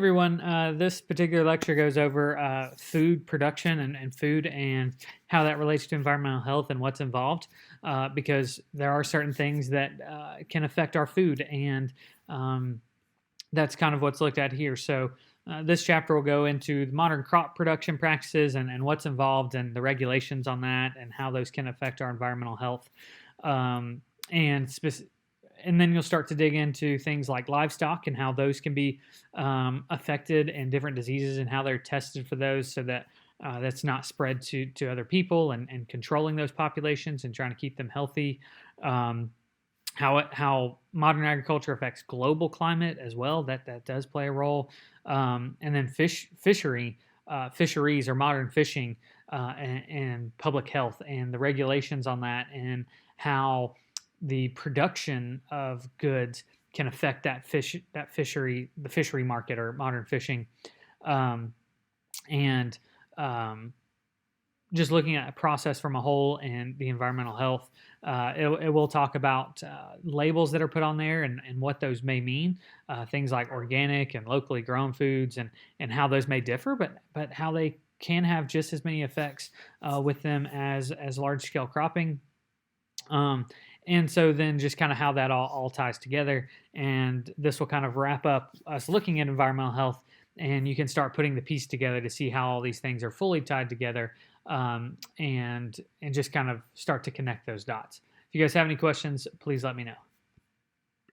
Everyone. This particular lecture goes over food production and food and how that relates to environmental health and what's involved, because there are certain things that can affect our food, and that's kind of what's looked at here. So this chapter will go into the modern crop production practices and what's involved and the regulations on that and how those can affect our environmental health. Um, and and then you'll start to dig into things like livestock and how those can be affected and different diseases and how they're tested for those so that that's not spread to other people and controlling those populations and trying to keep them healthy. Um, how modern agriculture affects global climate as well. That does play a role. And then fisheries or modern fishing and public health and the regulations on that and how the production of goods can affect the fishery market or modern fishing, um, and just looking at a process from a whole and the environmental health. It will talk about labels that are put on there and what those may mean, things like organic and locally grown foods and how those may differ, but how they can have just as many effects with them as large scale cropping. And so then just kind of how that all ties together. And this will kind of wrap up us looking at environmental health. And you can start putting the piece together to see how all these things are fully tied together, and just kind of start to connect those dots. If you guys have any questions, please let me know.